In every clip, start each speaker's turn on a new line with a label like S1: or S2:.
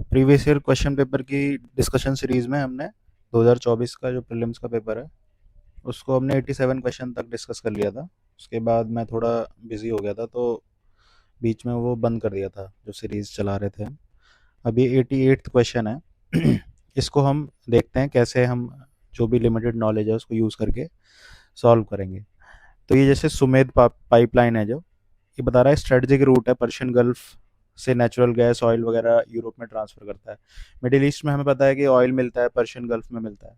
S1: Previous year question paper की discussion series में हमने 2024 का जो प्रीलिम्स का पेपर है उसको हमने 87 क्वेश्चन तक डिस्कस कर लिया था। उसके बाद मैं थोड़ा बिजी हो गया था तो बीच में वो बंद कर दिया था जो सीरीज चला रहे थे हम। अभी 88th क्वेश्चन है। इसको हम देखते हैं कैसे हम जो भी लिमिटेड नॉलेज है उसको यूज़ करके सॉल्व करेंगे। तो ये जैसे सुमेध पाइपलाइन है जो ये बता रहा है स्ट्रेटजिक रूट है पर्शियन गल्फ से नेचुरल गैस ऑयल वगैरह यूरोप में ट्रांसफ़र करता है। मिडिल ईस्ट में हमें पता है कि ऑयल मिलता है, पर्शियन गल्फ में मिलता है।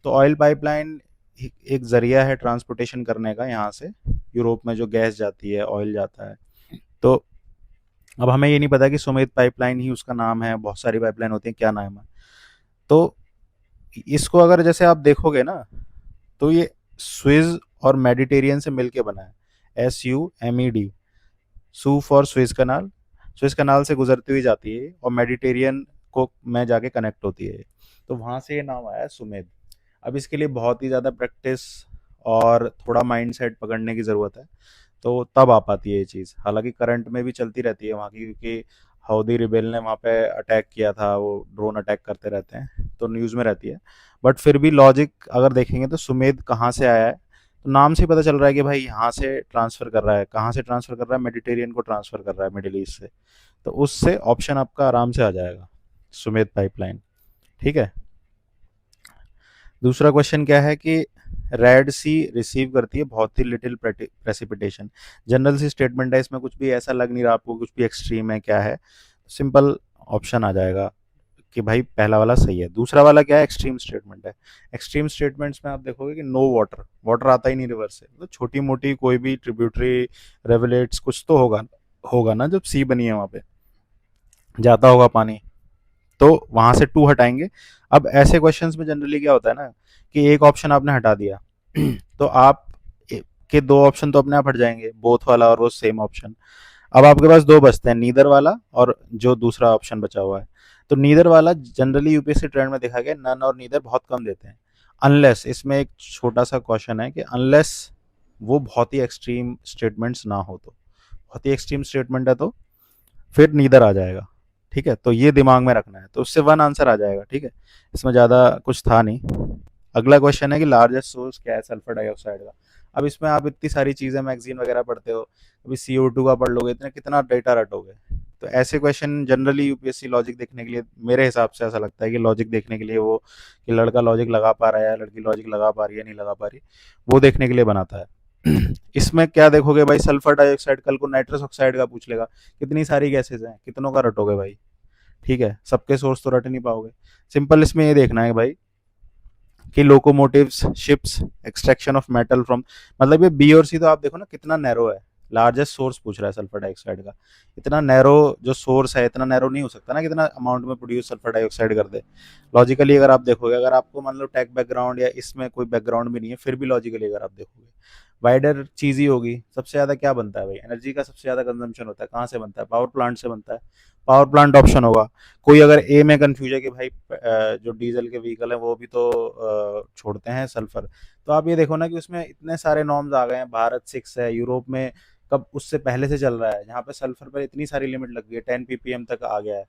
S1: तो ऑयल पाइपलाइन एक ज़रिया है ट्रांसपोर्टेशन करने का यहाँ से यूरोप में जो गैस जाती है, ऑयल जाता है। तो अब हमें ये नहीं पता कि सुमेध पाइपलाइन ही उसका नाम है, बहुत सारी पाइपलाइन होती हैं, क्या नाम है। तो इसको अगर जैसे आप देखोगे ना तो ये स्विज और मेडिटेरियन से मिलके बना है, SUMED। SU for Suez canal से गुजरती हुई जाती है और मेडिटेरियन को में जाके कनेक्ट होती है। तो वहाँ से ये नाम आया है सुमेध। अब इसके लिए बहुत ही ज़्यादा प्रैक्टिस और थोड़ा माइंडसेट पकड़ने की ज़रूरत है, तो तब आ पाती है ये चीज़। हालांकि करंट में भी चलती रहती है वहाँ की, क्योंकि हाउदी रिबेल ने वहाँ पे अटैक किया था, वो ड्रोन अटैक करते रहते हैं तो न्यूज़ में रहती है। बट फिर भी लॉजिक अगर देखेंगे तो सुमेध कहाँ से आया है, तो नाम से ही पता चल रहा है कि भाई यहाँ से ट्रांसफ़र कर रहा है। कहाँ से ट्रांसफ़र कर रहा है? मेडिटेरियन को ट्रांसफ़र कर रहा है, मिडिल ईस्ट से। तो उससे ऑप्शन आपका आराम से आ जाएगा, सुमेध पाइपलाइन। ठीक है। दूसरा क्वेश्चन क्या है कि रेड सी रिसीव करती है बहुत ही लिटिल प्रेसिपिटेशन। जनरल सी स्टेटमेंट है, इसमें कुछ भी ऐसा लग नहीं रहा आपको कुछ भी एक्सट्रीम है क्या है। सिंपल ऑप्शन आ जाएगा कि भाई पहला वाला सही है। दूसरा वाला क्या है? एक्सट्रीम स्टेटमेंट है। एक्सट्रीम स्टेटमेंट्स में आप देखोगे कि नो वाटर, वाटर आता ही नहीं रिवर से। तो छोटी मोटी कोई भी ट्रिब्यूटरी, रेवलेट्स कुछ तो होगा, होगा ना, जब सी बनी है वहाँ पे जाता होगा पानी, तो वहां से टू हटाएंगे। अब ऐसे क्वेश्चंस में जनरली क्या होता है ना कि एक ऑप्शन आपने हटा दिया तो आप के दो ऑप्शन तो अपने आप हट जाएंगे, बोथ वाला और वो सेम ऑप्शन। अब आपके पास दो बचते हैं, नीदर वाला और जो दूसरा ऑप्शन बचा हुआ है। तो नीदर वाला जनरली यूपीएससी ट्रेंड में देखा गया, नन और नीदर बहुत कम देते हैं। अनलेस, इसमें एक छोटा सा क्वेश्चन है कि अनलेस वो बहुत ही एक्सट्रीम स्टेटमेंट्स ना हो, तो बहुत ही एक्सट्रीम स्टेटमेंट है तो फिर नीदर आ जाएगा। ठीक है, तो ये दिमाग में रखना है, तो उससे वन आंसर आ जाएगा। ठीक है, इसमें ज़्यादा कुछ था नहीं। अगला क्वेश्चन है कि लार्जेस्ट सोर्स क्या है सल्फर डाइऑक्साइड का। अब इसमें आप इतनी सारी चीज़ें मैगजीन वगैरह पढ़ते हो, अभी CO2 का पढ़ लोगे, इतना कितना डेटा रटोगे। तो ऐसे क्वेश्चन जनरली यूपीएससी लॉजिक देखने के लिए, मेरे हिसाब से ऐसा लगता है कि लॉजिक देखने के लिए वो कि लड़का लॉजिक लगा पा रहा है, लड़की लॉजिक लगा पा रही है, नहीं लगा पा रही, वो देखने के लिए बनाता है। इसमें क्या देखोगे भाई? सल्फर डाइऑक्साइड, कल को नाइट्रस ऑक्साइड का पूछ लेगा, कितनी सारी गैसेज हैं, कितनों का रटोगे भाई? ठीक है, सबके सोर्स तो रट नहीं पाओगे। सिंपल इसमें ये देखना है भाई कि locomotives, ships, extraction of metal from, मतलब ये बी और सी तो आप देखो ना कितना नैरो है। लार्जेस्ट सोर्स पूछ रहा है सल्फर डाइऑक्साइड का, इतना नैरो जो सोर्स है, इतना नैरो नहीं हो सकता ना कितना अमाउंट में प्रोड्यूस सल्फर डाइऑक्साइड कर दे। लॉजिकली अगर आप देखोगे, अगर आपको मान लो टेक बैकग्राउंड या इसमें कोई बैकग्राउंड भी नहीं है, फिर भी लॉजिकली अगर आप देखोगे वाइडर चीज ही होगी। सबसे ज्यादा क्या बनता है भाई? एनर्जी का सबसे ज्यादा कंजम्पशन होता है, कहाँ से बनता है? पावर प्लांट से बनता है। पावर प्लांट ऑप्शन होगा। कोई अगर ए में कंफ्यूज है कि भाई जो डीजल के व्हीकल हैं वो भी तो छोड़ते हैं सल्फर, तो आप ये देखो ना कि उसमें इतने सारे नॉर्म्स आ गए हैं। भारत 6 है, यूरोप में कब उससे पहले से चल रहा है, यहाँ पे सल्फर पर इतनी सारी लिमिट लग गई है, 10 ppm तक आ गया है।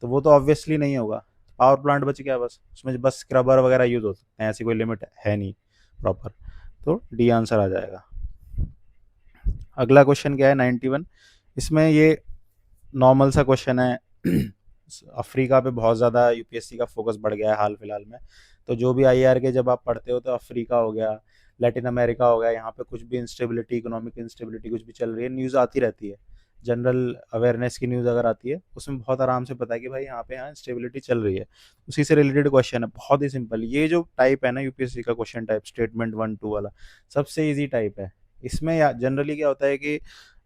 S1: तो वो तो ऑब्वियसली नहीं होगा। पावर प्लांट बच गया बस, उसमें बस स्क्रबर वगैरह यूज हो सकते हैं, ऐसी कोई लिमिट है नहीं प्रॉपर। तो डी आंसर आ जाएगा। अगला क्वेश्चन क्या है? 91। इसमें ये नॉर्मल सा क्वेश्चन है। अफ्रीका पे बहुत ज़्यादा यूपीएससी का फोकस बढ़ गया है हाल फिलहाल में। तो जो भी आईआर के जब आप पढ़ते हो तो अफ्रीका हो गया, लैटिन अमेरिका हो गया, यहाँ पे कुछ भी इंस्टेबिलिटी, इकोनॉमिक इंस्टेबिलिटी कुछ भी चल रही है, न्यूज़ आती रहती है। जनरल अवेयरनेस की न्यूज़ अगर आती है उसमें बहुत आराम से पता है कि भाई यहाँ पे यहाँ इंस्टेबिलिटी चल रही है। उसी से रिलेटेड क्वेश्चन है, बहुत ही सिंपल। ये जो टाइप है ना यूपीएससी का क्वेश्चन टाइप, स्टेटमेंट 1 2 वाला, सबसे ईजी टाइप है। इसमें जनरली क्या होता है कि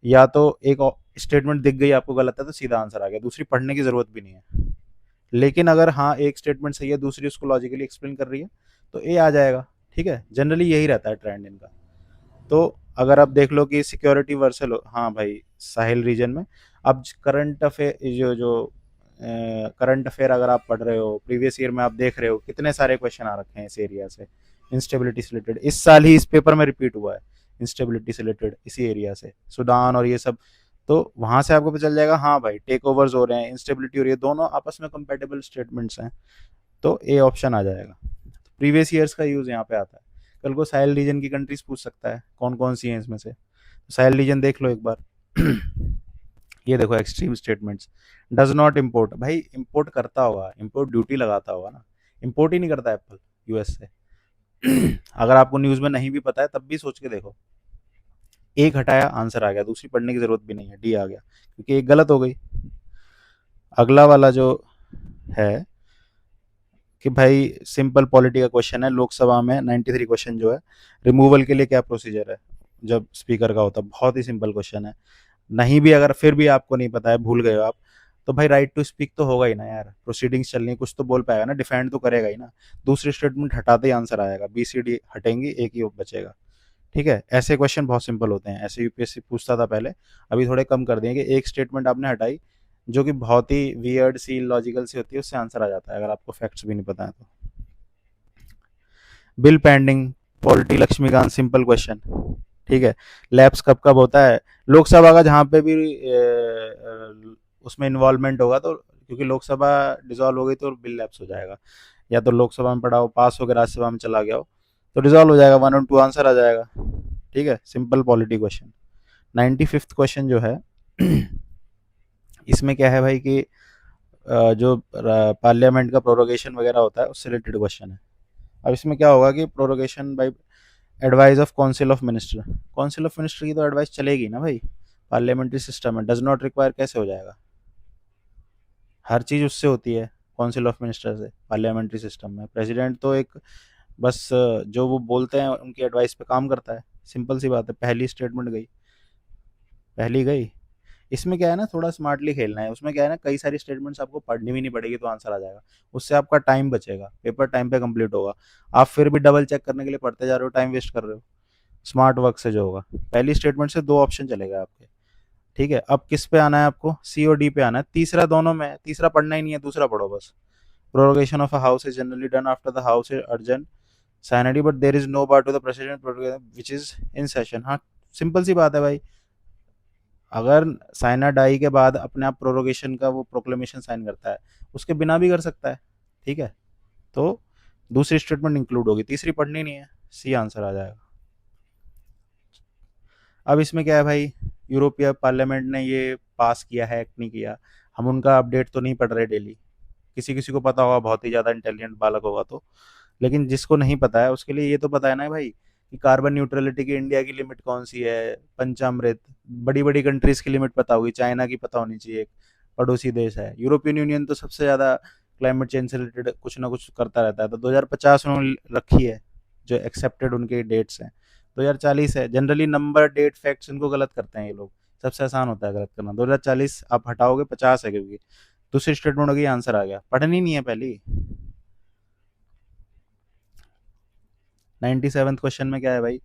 S1: या तो एक स्टेटमेंट दिख गई आपको गलत है तो सीधा आंसर आ गया, दूसरी पढ़ने की जरूरत भी नहीं है। लेकिन अगर हाँ एक स्टेटमेंट सही है, दूसरी उसको लॉजिकली एक्सप्लेन कर रही है, तो ए आ जाएगा। ठीक है, जनरली यही रहता है ट्रेंड इनका। तो अगर आप देख लो कि सिक्योरिटी वर्सल, हाँ भाई साहिल रीजन में, अब करंट अफेयर जो जो करंट अफेयर अगर आप पढ़ रहे हो, प्रीवियस ईयर में आप देख रहे हो कितने सारे क्वेश्चन आ रखे हैं इस एरिया से, इंस्टेबिलिटी से रिलेटेड। इस साल ही इस पेपर में रिपीट हुआ है इंस्टेबिलिटी से रिलेटेड, इसी एरिया से, सूडान और ये सब। तो वहाँ से आपको पता चल जाएगा हाँ भाई टेक ओवर्स हो रहे हैं, इंस्टेबिलिटी हो रही है, दोनों आपस में कंपेटेबल स्टेटमेंट्स हैं, तो ए ऑप्शन आ जाएगा। प्रीवियस ईयर्स का यूज़ यहाँ पे आता है। कल को साहेल रीजन की कंट्रीज पूछ सकता है कौन कौन सी हैं इसमें से, तो साहेल रीजन देख लो एक बार। ये देखो extreme statements, does not import, भाई इम्पोर्ट करता होगा, इम्पोर्ट ड्यूटी लगाता होगा ना, इम्पोर्ट ही नहीं करता एप्पल यूएस से। अगर आपको न्यूज़ में नहीं भी पता है तब भी सोच के देखो, एक हटाया आंसर आ गया, दूसरी पढ़ने की जरूरत भी नहीं है, डी आ गया, क्योंकि एक गलत हो गई। अगला वाला जो है कि भाई सिंपल पॉलिटी का क्वेश्चन है, लोकसभा में 93 क्वेश्चन जो है, रिमूवल के लिए क्या प्रोसीजर है जब स्पीकर का होता है, बहुत ही सिंपल क्वेश्चन है। नहीं भी अगर फिर भी आपको नहीं पता है, भूल गए हो आप, तो भाई राइट टू स्पीक तो होगा ही ना यार, प्रोसीडिंग्स चल रही है, कुछ तो बोल पाएगा ना, डिफेंड तो करेगा ही ना। दूसरी स्टेटमेंट हटाते ही आंसर आएगा, बी सी डी हटेंगी, एक ही बचेगा। ठीक है, ऐसे क्वेश्चन बहुत सिंपल होते हैं, ऐसे यूपीएससी पूछता था पहले, अभी थोड़े कम कर दिए कि एक स्टेटमेंट आपने हटाई जो कि बहुत ही वियर्ड सी लॉजिकल सी होती है, उससे आंसर आ जाता है अगर आपको फैक्ट्स भी नहीं पता है तो। Bill pending, polity Laxmikanth, simple question. ठीक है, लैप्स कब कब होता है, लोकसभा का जहाँ पे भी उसमें इन्वॉल्वमेंट होगा, तो क्योंकि लोकसभा डिसॉल्व हो गई तो बिल लैप्स हो जाएगा, या तो लोकसभा में पड़ा हो, पास हो गया, राज्यसभा में चला गया हो, तो डिसॉल्व हो जाएगा, 1 और 2 आंसर आ जाएगा। ठीक है, simple polity question. 95th question जो है, इसमें क्या है भाई कि जो पार्लियामेंट का प्रोरोगेशन वगैरह होता है उससे रिलेटेड क्वेश्चन है। अब इसमें क्या होगा कि prorogation by advice of council of minister, council of minister की तो एडवाइस चलेगी ना भाई, पार्लियामेंट्री सिस्टम है, डज नॉट रिक्वायर कैसे हो जाएगा, हर चीज़ उससे होती है, काउंसिल ऑफ मिनिस्टर से, पार्लियामेंट्री सिस्टम में प्रेसिडेंट तो एक बस जो वो बोलते हैं उनकी एडवाइस पे काम करता है, सिंपल सी बात है। पहली स्टेटमेंट गई, पहली गई। इसमें क्या है ना, थोड़ा स्मार्टली खेलना है, उसमें क्या है ना, कई सारी स्टेटमेंट्स आपको पढ़नी भी नहीं पड़ेगी तो आंसर आ जाएगा, उससे आपका टाइम बचेगा, पेपर टाइम पे कंप्लीट होगा। आप फिर भी डबल चेक करने के लिए पढ़ते जा रहे हो, टाइम वेस्ट कर रहे हो। स्मार्ट वर्क से जो होगा, पहली स्टेटमेंट से 2 ऑप्शन चलेगा आपके। ठीक है, अब किस पे आना है आपको, सी और डी पे आना है, तीसरा दोनों में, तीसरा पढ़ना ही नहीं है, दूसरा पढ़ो बस। Prorogation of a house is generally done after the house is adjourned sine die but there is no part to the president which is in session. हाँ, सिंपल सी बात है भाई, अगर साइना डाई के बाद अपने आप प्रोरोगेशन का वो प्रोक्लेमेशन साइन करता है, उसके बिना भी कर सकता है। ठीक है, तो दूसरी स्टेटमेंट इंक्लूड होगी, तीसरी पढ़नी नहीं है, सी आंसर आ जाएगा। अब इसमें क्या है भाई, यूरोपीय पार्लियामेंट ने ये पास किया है, एक्ट नहीं किया, हम उनका अपडेट तो नहीं पढ़ रहे डेली, किसी किसी को पता होगा, बहुत ही ज़्यादा इंटेलिजेंट बालक होगा तो, लेकिन जिसको नहीं पता है उसके लिए ये तो पता है ना भाई कि कार्बन न्यूट्रलिटी की इंडिया की लिमिट कौन सी है, पंचामृत, बड़ी बड़ी कंट्रीज की लिमिट पता होगी, चाइना की पता होनी चाहिए, पड़ोसी देश है, यूरोपियन यूनियन तो सबसे ज़्यादा क्लाइमेट चेंज से रिलेटेड कुछ ना कुछ करता रहता है, तो 2050 उन्होंने रखी है जो एक्सेप्टेड उनके डेट्स हैं, 2040 है, जनरली नंबर डेट फैक्ट्स इनको गलत करते हैं ये लोग, सबसे आसान होता है गलत करना, 2040 आप हटाओगे 50 है, क्योंकि दूसरी स्टेटमेंट होगी, आंसर आ गया, पढ़नी नहीं है पहली। 97th क्वेश्चन में क्या है भाई,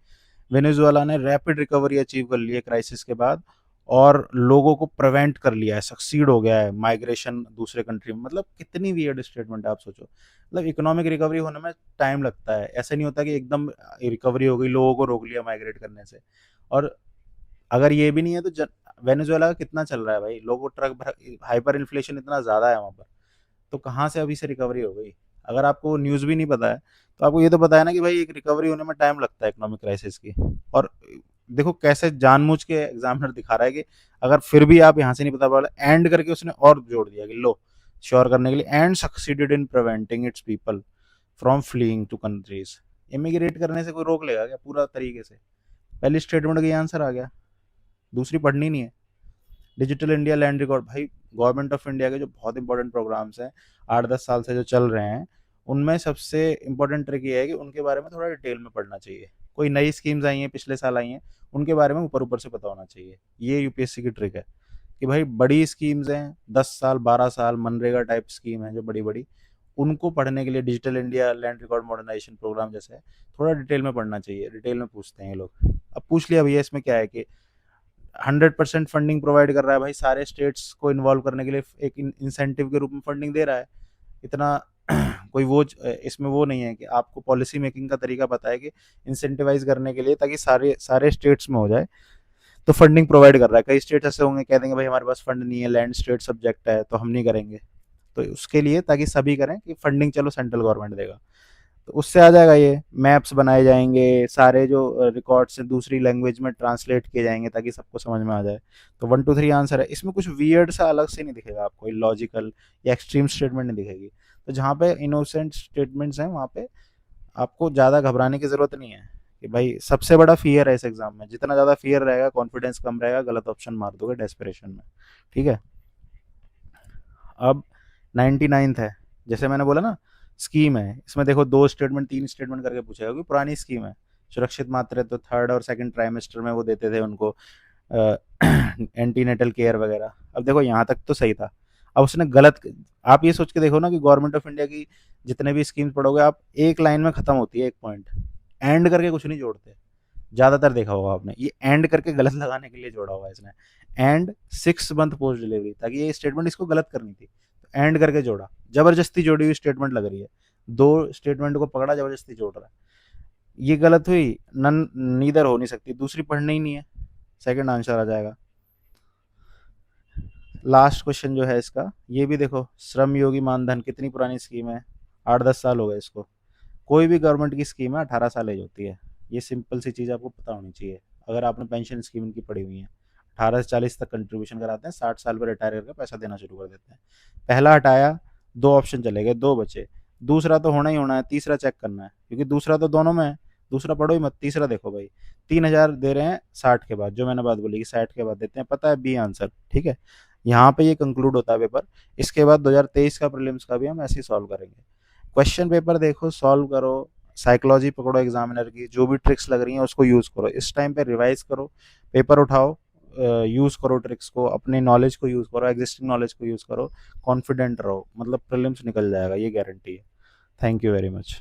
S1: वेनेजुएला ने रैपिड रिकवरी अचीव कर ली है क्राइसिस के बाद, और लोगों को प्रिवेंट कर लिया है, सक्सीड हो गया है माइग्रेशन दूसरे कंट्री में, मतलब कितनी वियर्ड स्टेटमेंट है आप सोचो, मतलब इकोनॉमिक रिकवरी होने में टाइम लगता है, ऐसा नहीं होता कि एकदम रिकवरी हो गई, लोगों को रोक लिया माइग्रेट करने से। और अगर ये भी नहीं है तो वेनेजुएला का कितना चल रहा है भाई, लोगों ट्रक भर, हाइपर इन्फ्लेशन इतना ज़्यादा है वहाँ पर, तो कहाँ से अभी से रिकवरी हो गई। अगर आपको न्यूज़ भी नहीं पता है तो आपको ये तो पता है ना कि भाई एक रिकवरी होने में टाइम लगता है इकोनॉमिक क्राइसिस की। और देखो कैसे जानबूझ के एग्जामिनर दिखा रहा है कि अगर फिर भी आप यहाँ से नहीं पता पाए, एंड करके उसने और जोड़ दिया कि लो श्योर करने के लिए, and succeeded in preventing its people from fleeing to countries, immigrate करने से कोई रोक लेगा क्या पूरा तरीके से। पहली स्टेटमेंट का ये आंसर आ गया, दूसरी पढ़नी नहीं है। डिजिटल इंडिया लैंड रिकॉर्ड, भाई गवर्नमेंट ऑफ इंडिया के जो बहुत इंपॉर्टेंट प्रोग्राम्स हैं 8-10 साल से जो चल रहे हैं, उनमें सबसे इंपॉर्टेंट ट्रिक ये है कि उनके बारे में थोड़ा डिटेल में पढ़ना चाहिए, कोई नई स्कीम्स आई हैं पिछले साल आई हैं, उनके बारे में ऊपर ऊपर से पता होना चाहिए, ये यूपीएससी की ट्रिक है कि भाई बड़ी स्कीम्स हैं 10 साल 12 साल मनरेगा टाइप स्कीम है जो बड़ी बड़ी, उनको पढ़ने के लिए digital India land record modernisation programme जैसे थोड़ा डिटेल में पढ़ना चाहिए, डिटेल में पूछते हैं ये लोग। अब पूछ लिया भैया इसमें क्या है कि 100% फंडिंग प्रोवाइड कर रहा है भाई, सारे स्टेट्स को इन्वॉल्व करने के लिए एक इंसेंटिव के रूप में फंडिंग दे रहा है, इतना कोई वो इसमें वो नहीं है कि आपको पॉलिसी मेकिंग का तरीका पता है कि इंसेंटिवाइज करने के लिए ताकि सारे सारे स्टेट्स में हो जाए, तो फंडिंग प्रोवाइड कर रहा है। कई स्टेट्स ऐसे होंगे कह देंगे भाई हमारे पास फंड नहीं है, लैंड स्टेट सब्जेक्ट है तो हम नहीं करेंगे। तो उसके लिए ताकि सभी करें कि फंडिंग चलो सेंट्रल गवर्नमेंट देगा, तो उससे आ जाएगा। ये मैप्स बनाए जाएंगे, सारे जो रिकॉर्ड्स हैं दूसरी लैंग्वेज में ट्रांसलेट किए जाएंगे ताकि सबको समझ में आ जाए। तो 1 2 3 आंसर है। इसमें कुछ वियर्ड सा अलग से नहीं दिखेगा आपको, लॉजिकल या एक्सट्रीम स्टेटमेंट नहीं दिखेगी। तो जहाँ पे इनोसेंट स्टेटमेंट्स हैं वहाँ पे आपको ज़्यादा घबराने की ज़रूरत नहीं है कि भाई सबसे बड़ा फियर है इस एग्जाम में। जितना ज़्यादा फियर रहेगा कॉन्फिडेंस कम रहेगा, गलत ऑप्शन मार दोगे डेस्परेशन में। ठीक है। अब 99th है। जैसे मैंने बोला ना, स्कीम है, इसमें देखो 2 स्टेटमेंट 3 स्टेटमेंट करके पूछेगा क्योंकि पुरानी स्कीम है। सुरक्षित मातृत्व तो थर्ड और सेकंड ट्राइमेस्टर में वो देते थे उनको, एंटीनेटल केयर वगैरह। अब देखो यहाँ तक तो सही था। अब उसने गलत, आप ये सोच के देखो ना कि गवर्नमेंट ऑफ इंडिया की जितने भी स्कीम्स पढ़ोगे आप, एक लाइन में खत्म होती है, एक पॉइंट, एंड करके कुछ नहीं जोड़ते। ज़्यादातर देखा होगा आपने, ये एंड करके गलत लगाने के लिए जोड़ा हुआ है इसने। एंड 6 मंथ पोस्ट डिलीवरी, ताकि ये स्टेटमेंट इसको गलत करनी थी, तो एंड करके जोड़ा। जबरदस्ती जोड़ी हुई स्टेटमेंट लग रही है, 2 स्टेटमेंट को पकड़ा जबरदस्ती जोड़ रहा है। ये गलत हुई, नन नीदर हो नहीं सकती, दूसरी पढ़नी ही नहीं है, सेकंड आंसर आ जाएगा। लास्ट क्वेश्चन जो है इसका, ये भी देखो, श्रम योगी मानधन कितनी पुरानी स्कीम है, 8 10 साल हो गए इसको। कोई भी गवर्नमेंट की स्कीम है 18 साल एज होती है। ये सिंपल सी चीज़ आपको पता होनी चाहिए अगर आपने पेंशन स्कीम इनकी पढ़ी हुई है। 18 से 40 तक कंट्रीब्यूशन कराते हैं, 60 साल पर रिटायर करके पैसा देना शुरू कर देते हैं। पहला हटाया, 2 ऑप्शन चले गए, 2 बचे। दूसरा तो होना ही होना है, तीसरा चेक करना है क्योंकि दूसरा तो दोनों में है। दूसरा पढ़ो ही मत, तीसरा देखो भाई। 3,000 दे रहे हैं 60 के बाद, जो मैंने बात बोली कि 60 के बाद देते हैं, पता है बी आंसर। ठीक है, यहाँ पे ये कंक्लूड होता है पेपर। इसके बाद 2023 का प्रीलिम्स का भी हम ऐसे ही सॉल्व करेंगे। क्वेश्चन पेपर देखो, सॉल्व करो, साइकोलॉजी पकड़ो एग्जामिनर की, जो भी ट्रिक्स लग रही हैं उसको यूज़ करो। इस टाइम पे रिवाइज करो, पेपर उठाओ, यूज़ करो ट्रिक्स को, अपने नॉलेज को यूज़ करो, एग्जिस्टिंग नॉलेज को यूज़ करो, कॉन्फिडेंट रहो, मतलब प्रीलिम्स निकल जाएगा, ये गारंटी है। Thank you very much.